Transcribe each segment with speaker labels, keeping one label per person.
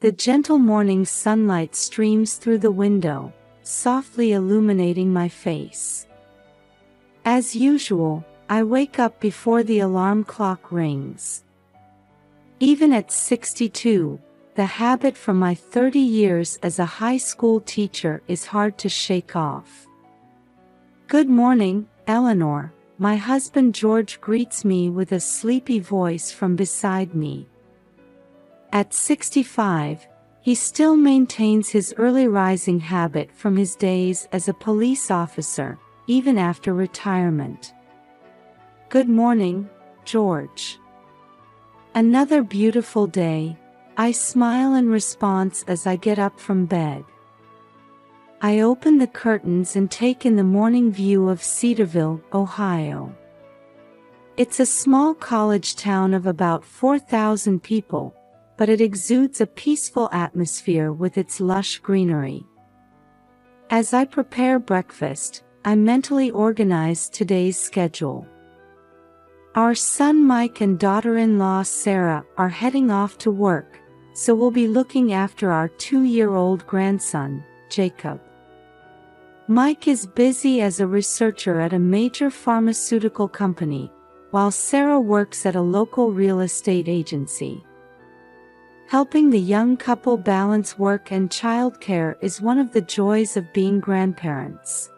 Speaker 1: The gentle morning sunlight streams through the window, softly illuminating my face. As usual, I wake up before the alarm clock rings. Even at 62, the habit from my 30 years as a high school teacher is hard to shake off. "Good morning, Eleanor," my husband George greets me with a sleepy voice from beside me. At 65, he still maintains his early rising habit from his days as a police officer, even after retirement. "Good morning, George." "Another beautiful day," I smile in response as I get up from bed. I open the curtains and take in the morning view of Cedarville, Ohio. It's a small college town of about 4,000 people, but it exudes a peaceful atmosphere with its lush greenery. As I prepare breakfast, I mentally organize today's schedule. Our son Mike and daughter-in-law Sarah are heading off to work, so we'll be looking after our 2-year-old grandson, Jacob. Mike is busy as a researcher at a major pharmaceutical company, while Sarah works at a local real estate agency. Helping the young couple balance work and childcare is one of the joys of being grandparents.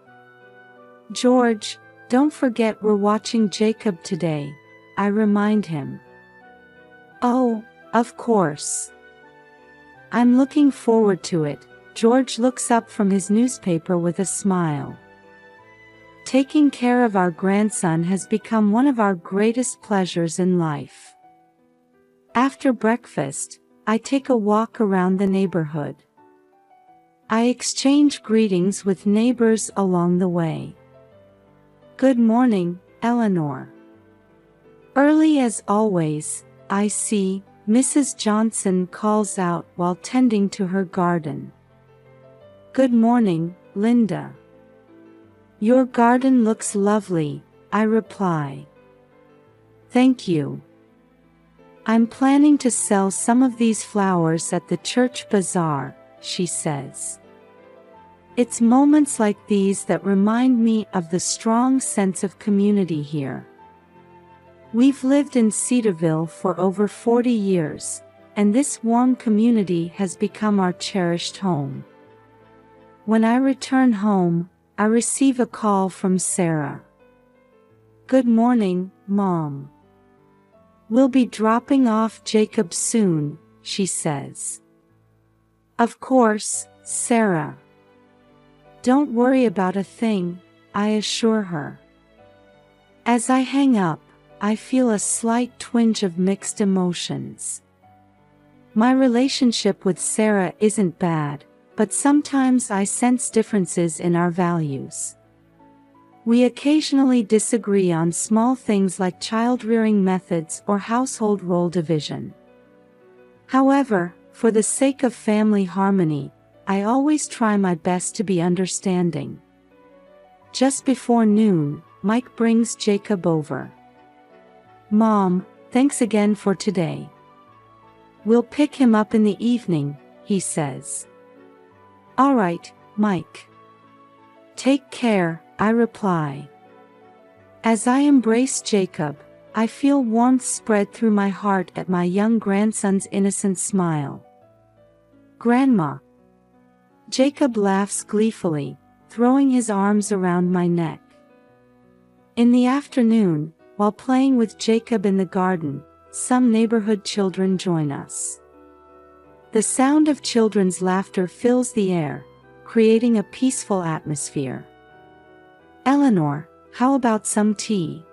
Speaker 1: "George, don't forget we're watching Jacob today," I remind him. "Oh, of course. I'm looking forward to it." George looks up from his newspaper with a smile. Taking care of our grandson has become one of our greatest pleasures in life. After breakfast, I take a walk around the neighborhood. I exchange greetings with neighbors along the way. "Good morning, Eleanor." Early as always, I see Mrs. Johnson calls out while tending to her garden. "Good morning, Linda." "Your garden looks lovely," I reply. "Thank you. I'm planning to sell some of these flowers at the church bazaar," she says. It's moments like these that remind me of the strong sense of community here. We've lived in Cedarville for over 40 years, and this warm community has become our cherished home. When I return home, I receive a call from Sarah. "Good morning, Mom. We'll be dropping off Jacob soon," she says. "Of course, Sarah. Don't worry about a thing," I assure her. As I hang up, I feel a slight twinge of mixed emotions. My relationship with Sarah isn't bad, but sometimes I sense differences in our values. We occasionally disagree on small things like child-rearing methods or household role division. However, for the sake of family harmony, I always try my best to be understanding. Just before noon, Mike brings Jacob over. "Mom, thanks again for today. We'll pick him up in the evening," he says. "All right, Mike. Take care," I reply. As I embrace Jacob, I feel warmth spread through my heart at my young grandson's innocent smile. "Grandma." Jacob laughs gleefully, throwing his arms around my neck. In the afternoon, while playing with Jacob in the garden, some neighborhood children join us. The sound of children's laughter fills the air, creating a peaceful atmosphere. "Eleanor, how about some tea?"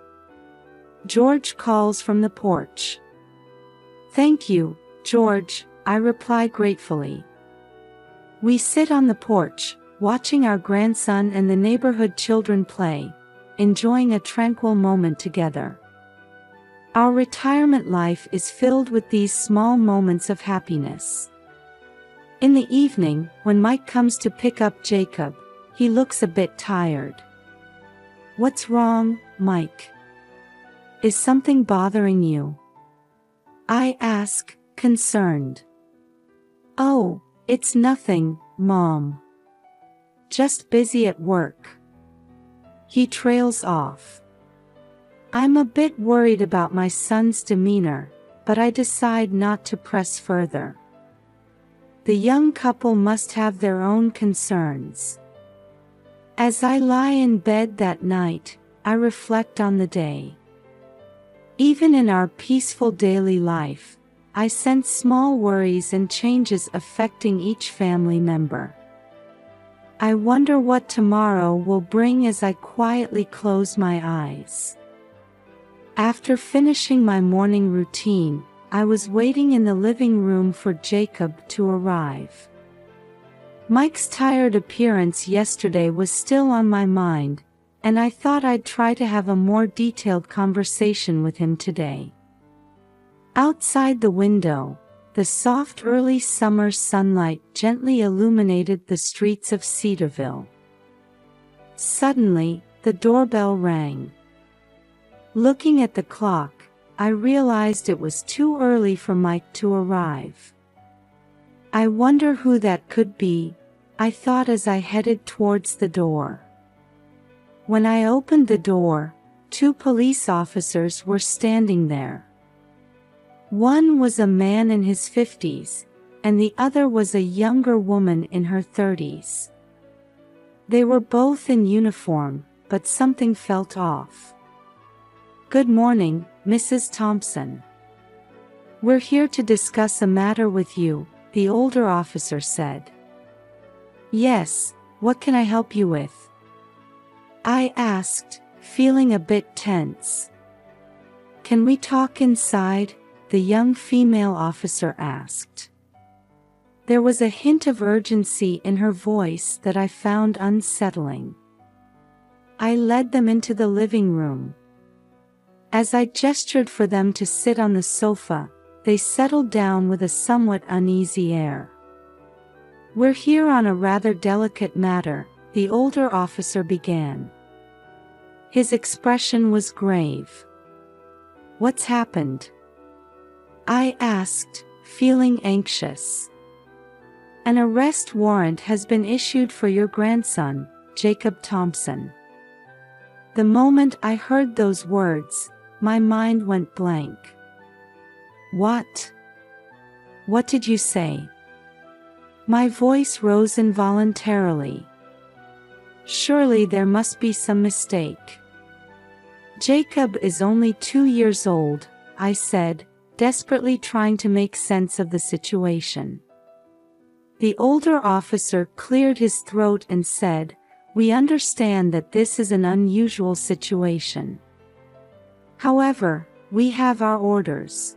Speaker 1: George calls from the porch. "Thank you, George," I reply gratefully. We sit on the porch, watching our grandson and the neighborhood children play, enjoying a tranquil moment together. Our retirement life is filled with these small moments of happiness. In the evening, when Mike comes to pick up Jacob, he looks a bit tired. "What's wrong, Mike? Is something bothering you?" I ask, concerned. "Oh, it's nothing, Mom. Just busy at work." He trails off. I'm a bit worried about my son's demeanor, but I decide not to press further. The young couple must have their own concerns. As I lie in bed that night, I reflect on the day. Even in our peaceful daily life, I sense small worries and changes affecting each family member. I wonder what tomorrow will bring as I quietly close my eyes. After finishing my morning routine, I was waiting in the living room for Jacob to arrive. Mike's tired appearance yesterday was still on my mind, and I thought I'd try to have a more detailed conversation with him today. Outside the window, the soft early summer sunlight gently illuminated the streets of Cedarville. Suddenly, the doorbell rang. Looking at the clock, I realized it was too early for Mike to arrive. I wonder who that could be, I thought as I headed towards the door. When I opened the door, 2 police officers were standing there. One was a man in his 50s, and the other was a younger woman in her 30s. They were both in uniform, but something felt off. "Good morning, Mrs. Thompson. We're here to discuss a matter with you," the older officer said. "Yes, what can I help you with?" I asked, feeling a bit tense. "Can we talk inside?" the young female officer asked. There was a hint of urgency in her voice that I found unsettling. I led them into the living room. As I gestured for them to sit on the sofa, they settled down with a somewhat uneasy air. "We're here on a rather delicate matter," the older officer began. His expression was grave. "What's happened?" I asked, feeling anxious. "An arrest warrant has been issued for your grandson, Jacob Thompson." The moment I heard those words, my mind went blank. "What? What did you say?" My voice rose involuntarily. Surely there must be some mistake. "Jacob is only 2 years old," I said, desperately trying to make sense of the situation. The older officer cleared his throat and said, "We understand that this is an unusual situation. However, we have our orders."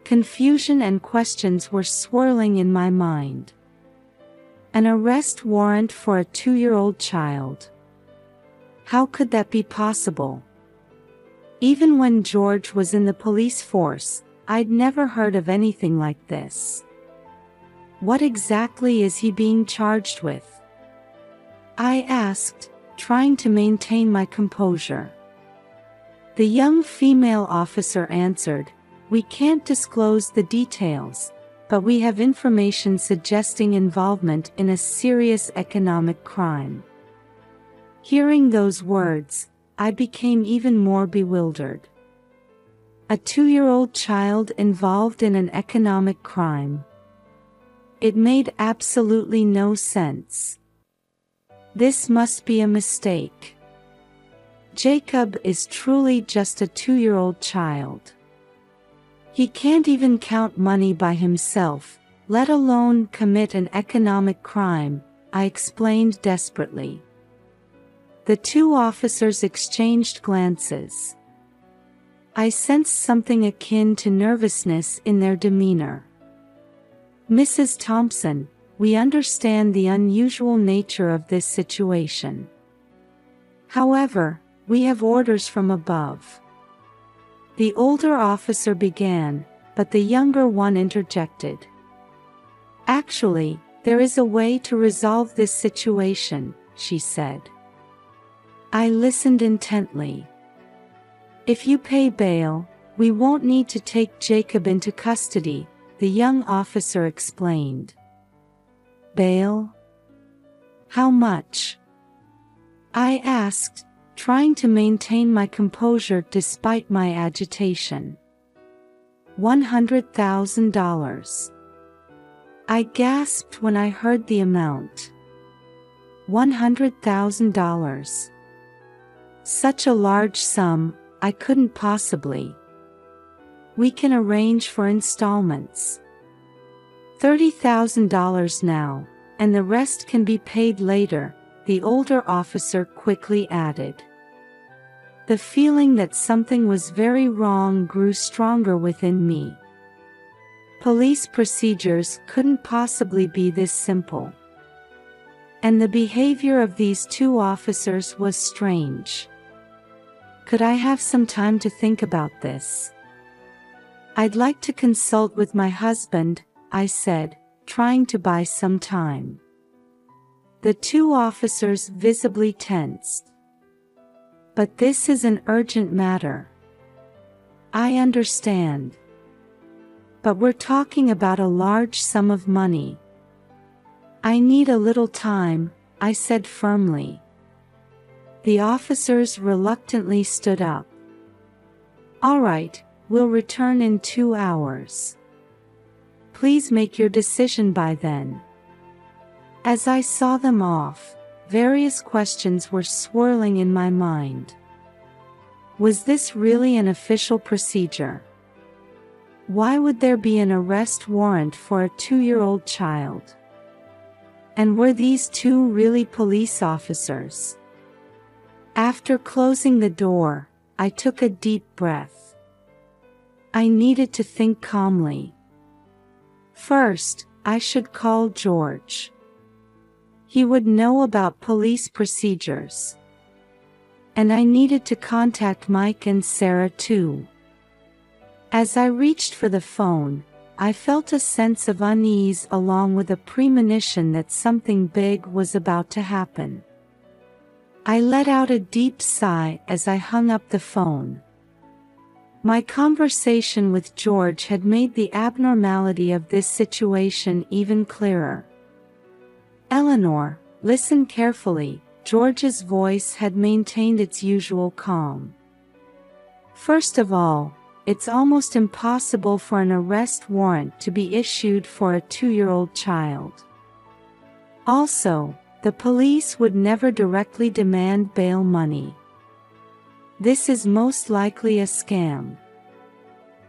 Speaker 1: Confusion and questions were swirling in my mind. An arrest warrant for a 2-year-old child. How could that be possible? Even when George was in the police force, I'd never heard of anything like this. What exactly is he being charged with? I asked, trying to maintain my composure. The young female officer answered, "We can't disclose the details, but we have information suggesting involvement in a serious economic crime." Hearing those words, I became even more bewildered. A 2-year-old child involved in an economic crime. It made absolutely no sense. This must be a mistake. Jacob is truly just a 2-year-old child. He can't even count money by himself, let alone commit an economic crime, I explained desperately. The 2 officers exchanged glances. I sensed something akin to nervousness in their demeanor. "Mrs. Thompson, we understand the unusual nature of this situation. However, we have orders from above." The older officer began, but the younger one interjected. "Actually, there is a way to resolve this situation," she said. I listened intently. "If you pay bail, we won't need to take Jacob into custody," the young officer explained. Bail? How much? I asked, trying to maintain my composure despite my agitation. $100,000. I gasped when I heard the amount. $100,000. Such a large sum, I couldn't possibly. We can arrange for installments. $30,000 now, and the rest can be paid later, the older officer quickly added. The feeling that something was very wrong grew stronger within me. Police procedures couldn't possibly be this simple. And the behavior of these two officers was strange. Could I have some time to think about this? I'd like to consult with my husband, I said, trying to buy some time. The two officers visibly tensed. But this is an urgent matter. I understand. But we're talking about a large sum of money. I need a little time, I said firmly. The officers reluctantly stood up. All right, we'll return in 2 hours. Please make your decision by then. As I saw them off, various questions were swirling in my mind. Was this really an official procedure? Why would there be an arrest warrant for a 2-year-old child? And were these two really police officers? After closing the door, I took a deep breath. I needed to think calmly. First, I should call George. He would know about police procedures. And I needed to contact Mike and Sarah too. As I reached for the phone, I felt a sense of unease along with a premonition that something big was about to happen. I let out a deep sigh as I hung up the phone. My conversation with George had made the abnormality of this situation even clearer. Eleanor, listen carefully. George's voice had maintained its usual calm. First of all, it's almost impossible for an arrest warrant to be issued for a 2-year-old child. Also, the police would never directly demand bail money. This is most likely a scam.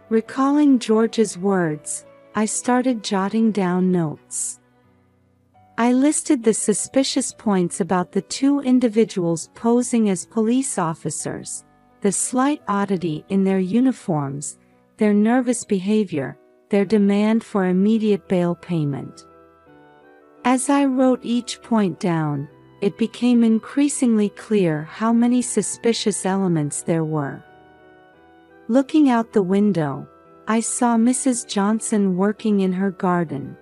Speaker 1: Recalling George's words, I started jotting down notes. I listed the suspicious points about the two individuals posing as police officers, the slight oddity in their uniforms, their nervous behavior, their demand for immediate bail payment. As I wrote each point down, it became increasingly clear how many suspicious elements there were. Looking out the window, I saw Mrs. Johnson working in her garden.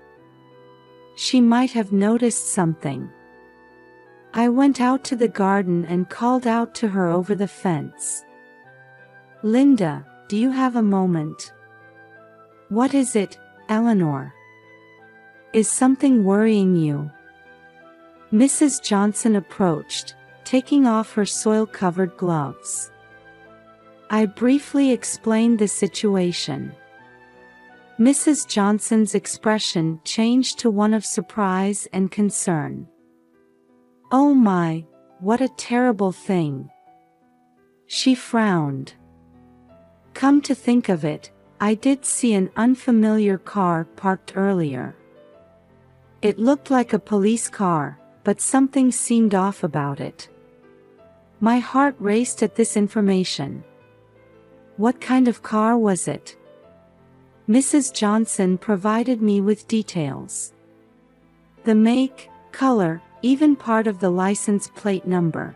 Speaker 1: She might have noticed something. I went out to the garden and called out to her over the fence. Linda, do you have a moment? What is it, Eleanor? Is something worrying you? Mrs. Johnson approached, taking off her soil-covered gloves. I briefly explained the situation. Mrs. Johnson's expression changed to one of surprise and concern. Oh my, what a terrible thing. She frowned. Come to think of it, I did see an unfamiliar car parked earlier. It looked like a police car, but something seemed off about it. My heart raced at this information. What kind of car was it? Mrs. Johnson provided me with details. The make, color, even part of the license plate number.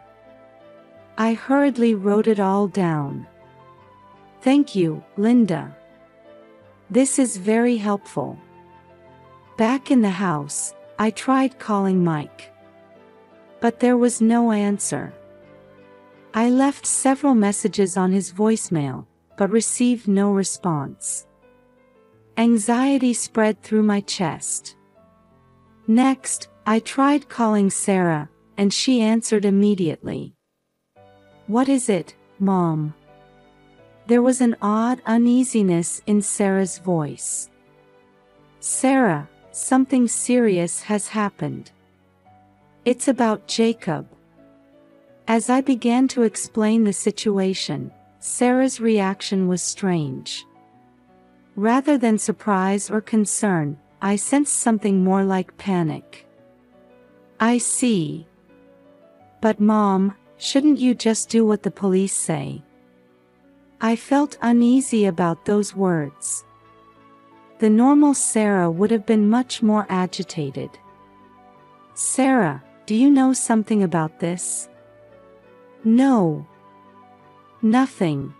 Speaker 1: I hurriedly wrote it all down. Thank you, Linda. This is very helpful. Back in the house, I tried calling Mike. But there was no answer. I left several messages on his voicemail, but received no response. Anxiety spread through my chest. Next, I tried calling Sarah, and she answered immediately. "What is it, Mom?" There was an odd uneasiness in Sarah's voice. "Sarah, something serious has happened. It's about Jacob." As I began to explain the situation, Sarah's reaction was strange. Rather than surprise or concern, I sensed something more like panic. "I see. But Mom, shouldn't you just do what the police say?" I felt uneasy about those words. The normal Sarah would have been much more agitated. "Sarah, do you know something about this?" "No. Nothing."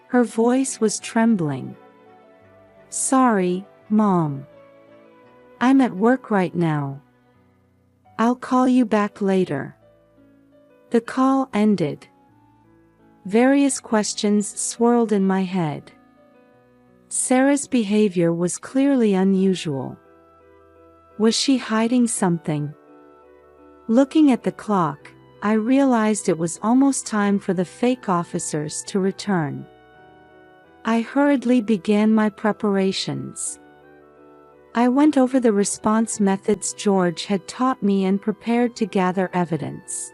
Speaker 1: Her voice was trembling. "Sorry, Mom. I'm at work right now. I'll call you back later." The call ended. Various questions swirled in my head. Sarah's behavior was clearly unusual. Was she hiding something? Looking at the clock, I realized it was almost time for the fake officers to return. I hurriedly began my preparations. I went over the response methods George had taught me and prepared to gather evidence.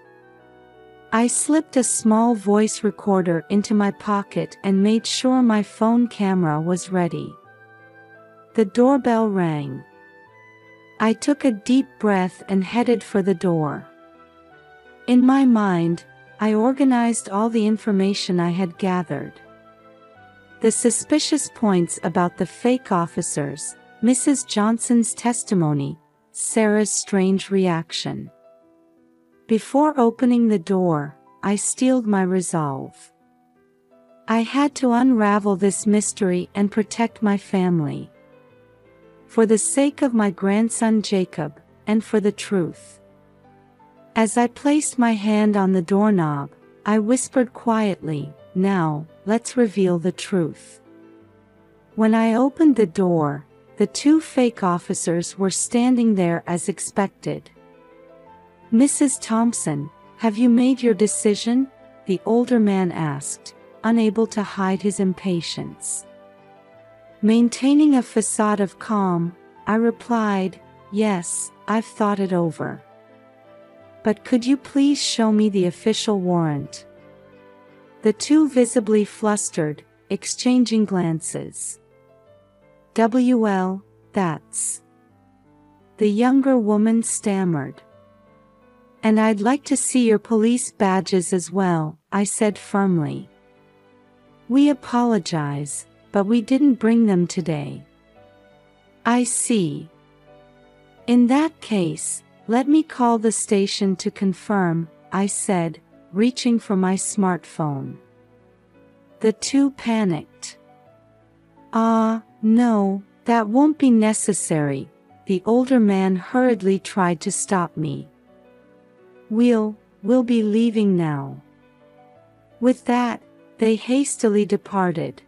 Speaker 1: I slipped a small voice recorder into my pocket and made sure my phone camera was ready. The doorbell rang. I took a deep breath and headed for the door. In my mind, I organized all the information I had gathered. The suspicious points about the fake officers, Mrs. Johnson's testimony, Sarah's strange reaction. Before opening the door, I steeled my resolve. I had to unravel this mystery and protect my family. For the sake of my grandson Jacob, and for the truth. As I placed my hand on the doorknob, I whispered quietly, "Now, let's reveal the truth." When I opened the door, the two fake officers were standing there as expected. "Mrs. Thompson, have you made your decision?" the older man asked, unable to hide his impatience. Maintaining a facade of calm, I replied, "Yes, I've thought it over. But could you please show me the official warrant?" The two visibly flustered, exchanging glances. "Well, that's..." The younger woman stammered. "And I'd like to see your police badges as well," I said firmly. "We apologize, but we didn't bring them today." "I see. In that case, let me call the station to confirm," I said, reaching for my smartphone. The two panicked. No, that won't be necessary," the older man hurriedly tried to stop me. We'll be leaving now." With that, they hastily departed.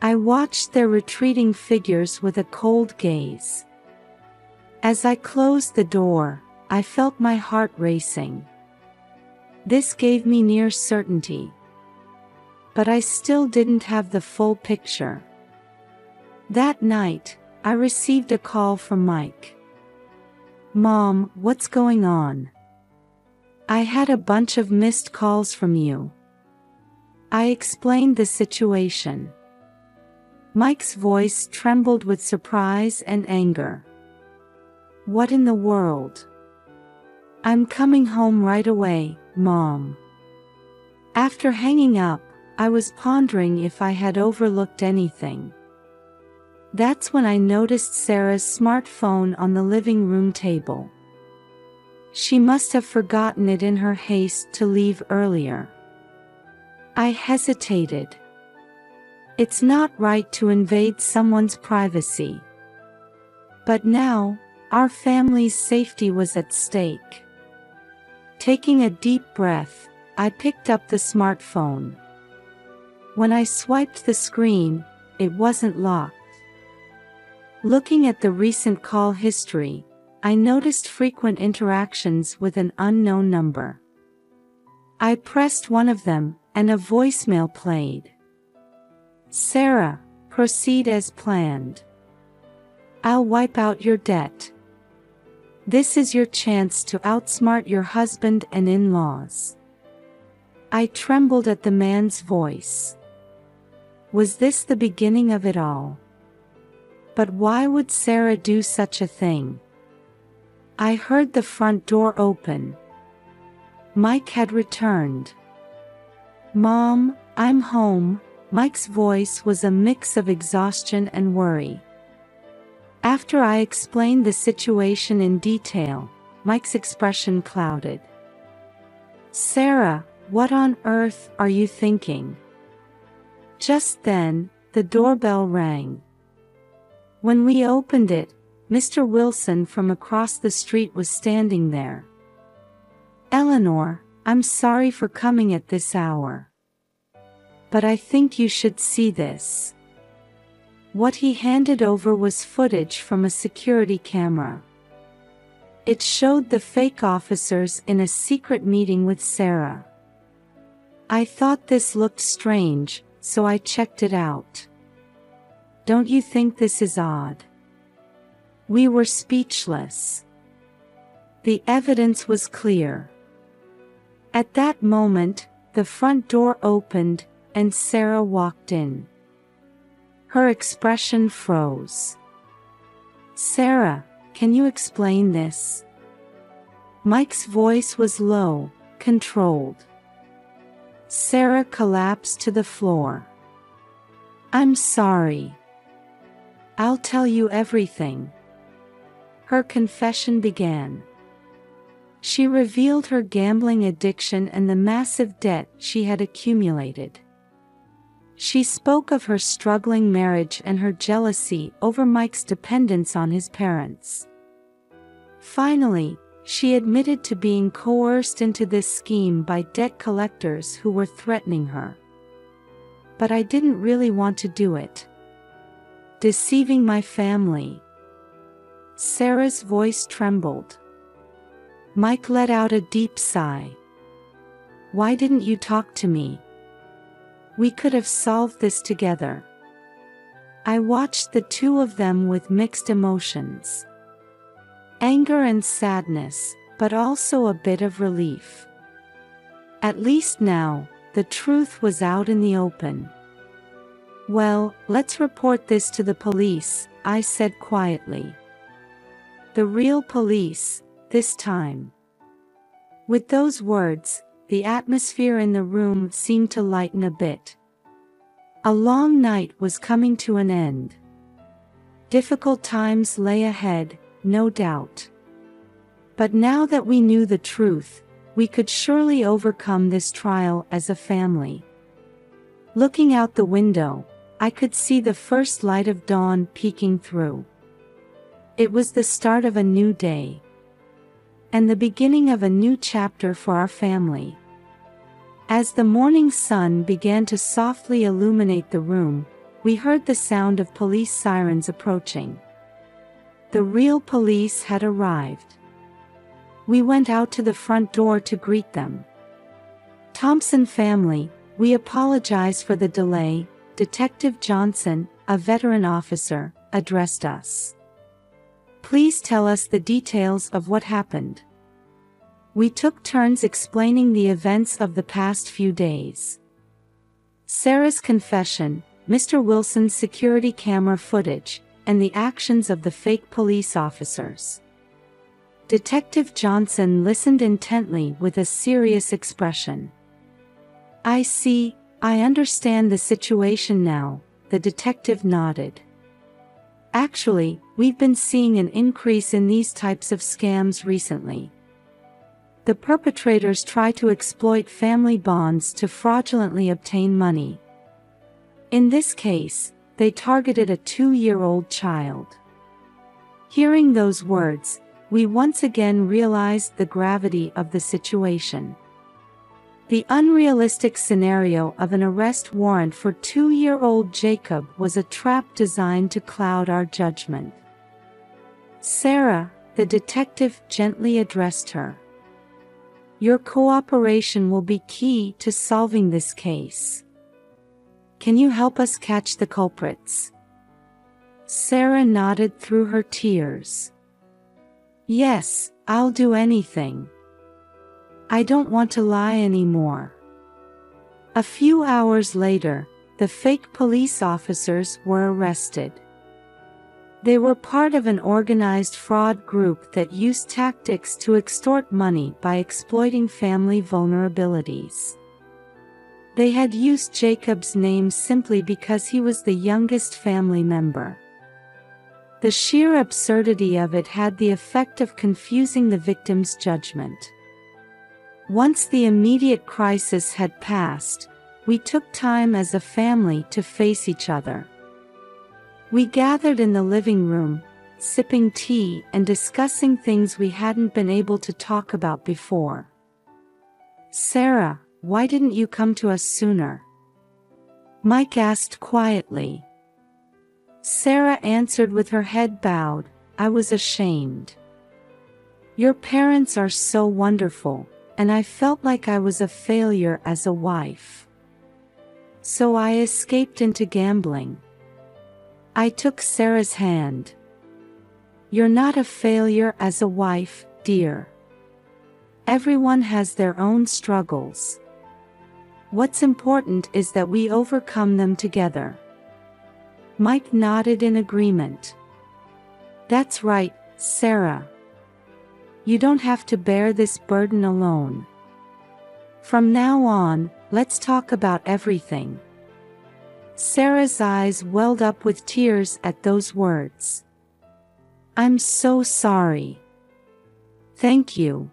Speaker 1: I watched their retreating figures with a cold gaze. As I closed the door, I felt my heart racing. This gave me near certainty. But I still didn't have the full picture. That night, I received a call from Mike. "Mom, what's going on? I had a bunch of missed calls from you." I explained the situation. Mike's voice trembled with surprise and anger. "What in the world?" "I'm coming home right away, Mom." After hanging up, I was pondering if I had overlooked anything. That's when I noticed Sarah's smartphone on the living room table. She must have forgotten it in her haste to leave earlier. I hesitated. It's not right to invade someone's privacy. But now, our family's safety was at stake. Taking a deep breath, I picked up the smartphone. When I swiped the screen, it wasn't locked. Looking at the recent call history, I noticed frequent interactions with an unknown number. I pressed one of them, and a voicemail played. "Sarah, proceed as planned. I'll wipe out your debt. This is your chance to outsmart your husband and in-laws." I trembled at the man's voice. Was this the beginning of it all? But why would Sarah do such a thing? I heard the front door open. Mike had returned. "Mom, I'm home." Mike's voice was a mix of exhaustion and worry. After I explained the situation in detail, Mike's expression clouded. "Sarah, what on earth are you thinking?" Just then, the doorbell rang. When we opened it, Mr. Wilson from across the street was standing there. "Eleanor, I'm sorry for coming at this hour. But I think you should see this." What he handed over was footage from a security camera. It showed the fake officers in a secret meeting with Sarah. I thought this looked strange, so I checked it out. Don't you think this is odd? We were speechless. The evidence was clear. At that moment, the front door opened, and Sarah walked in. Her expression froze. "Sarah, can you explain this?" Mike's voice was low, controlled. Sarah collapsed to the floor. "I'm sorry. I'll tell you everything." Her confession began. She revealed her gambling addiction and the massive debt she had accumulated. She spoke of her struggling marriage and her jealousy over Mike's dependence on his parents. Finally, she admitted to being coerced into this scheme by debt collectors who were threatening her. "But I didn't really want to do it. Deceiving my family." Sarah's voice trembled. Mike let out a deep sigh. "Why didn't you talk to me? We could have solved this together." I watched the two of them with mixed emotions. Anger and sadness, but also a bit of relief. At least now, the truth was out in the open. "Well, let's report this to the police," I said quietly. The real police, this time. With those words, the atmosphere in the room seemed to lighten a bit. A long night was coming to an end. Difficult times lay ahead, no doubt. But now that we knew the truth, we could surely overcome this trial as a family. Looking out the window, I could see the first light of dawn peeking through. It was the start of a new day. And the beginning of a new chapter for our family. As the morning sun began to softly illuminate the room, we heard the sound of police sirens approaching. The real police had arrived. We went out to the front door to greet them. "Thompson family, we apologize for the delay," Detective Johnson, a veteran officer, addressed us. "Please tell us the details of what happened." We took turns explaining the events of the past few days. Sarah's confession, Mr. Wilson's security camera footage, and the actions of the fake police officers. Detective Johnson listened intently with a serious expression. "I see, I understand the situation now," the detective nodded. "Actually, we've been seeing an increase in these types of scams recently. The perpetrators try to exploit family bonds to fraudulently obtain money. In this case, they targeted a 2-year-old child." Hearing those words, we once again realized the gravity of the situation. The unrealistic scenario of an arrest warrant for 2-year-old Jacob was a trap designed to cloud our judgment. "Sarah," the detective gently addressed her. "Your cooperation will be key to solving this case. Can you help us catch the culprits?" Sarah nodded through her tears. "Yes, I'll do anything. I don't want to lie anymore." A few hours later, the fake police officers were arrested. They were part of an organized fraud group that used tactics to extort money by exploiting family vulnerabilities. They had used Jacob's name simply because he was the youngest family member. The sheer absurdity of it had the effect of confusing the victim's judgment. Once the immediate crisis had passed, we took time as a family to face each other. We gathered in the living room, sipping tea and discussing things we hadn't been able to talk about before. "Sarah, why didn't you come to us sooner?" Mike asked quietly. Sarah answered with her head bowed, "I was ashamed. Your parents are so wonderful, and I felt like I was a failure as a wife. So I escaped into gambling." I took Sarah's hand. "You're not a failure as a wife, dear. Everyone has their own struggles. What's important is that we overcome them together." Mike nodded in agreement. "That's right, Sarah. You don't have to bear this burden alone. From now on, let's talk about everything." Sarah's eyes welled up with tears at those words. "I'm so sorry. Thank you."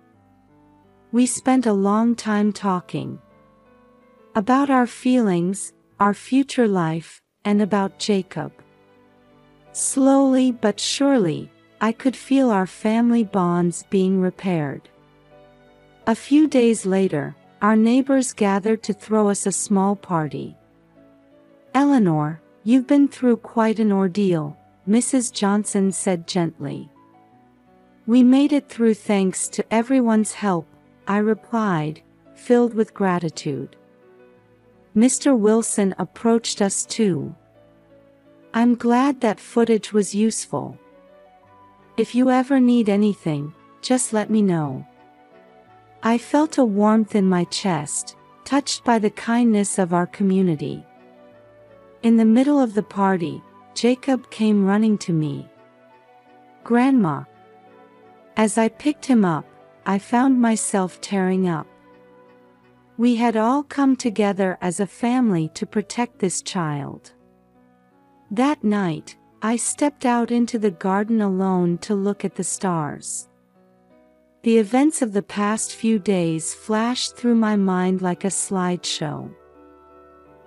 Speaker 1: We spent a long time talking. About our feelings, our future life, and about Jacob. Slowly but surely, I could feel our family bonds being repaired. A few days later, our neighbors gathered to throw us a small party. "Eleanor, you've been through quite an ordeal," Mrs. Johnson said gently. "We made it through thanks to everyone's help," I replied, filled with gratitude. Mr. Wilson approached us too. "I'm glad that footage was useful. If you ever need anything, just let me know." I felt a warmth in my chest, touched by the kindness of our community. In the middle of the party, Jacob came running to me. "Grandma." As I picked him up, I found myself tearing up. We had all come together as a family to protect this child. That night, I stepped out into the garden alone to look at the stars. The events of the past few days flashed through my mind like a slideshow.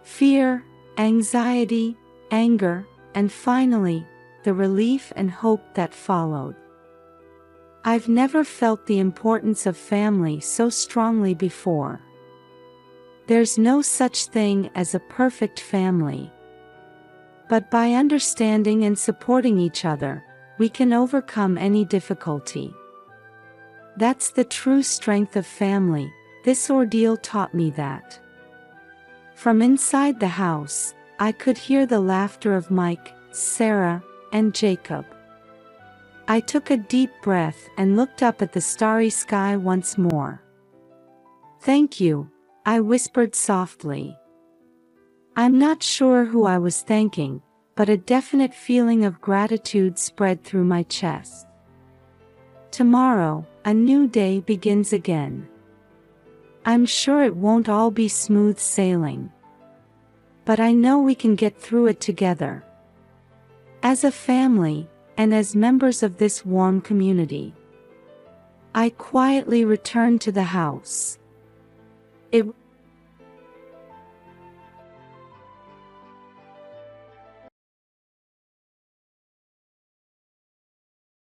Speaker 1: Fear, anxiety, anger, and finally, the relief and hope that followed. I've never felt the importance of family so strongly before. There's no such thing as a perfect family. But by understanding and supporting each other, we can overcome any difficulty. That's the true strength of family. This ordeal taught me that. From inside the house, I could hear the laughter of Mike, Sarah, and Jacob. I took a deep breath and looked up at the starry sky once more. "Thank you," I whispered softly. I'm not sure who I was thanking, but a definite feeling of gratitude spread through my chest. Tomorrow, a new day begins again. I'm sure it won't all be smooth sailing. But I know we can get through it together. As a family, and as members of this warm community. I quietly returned to the house. It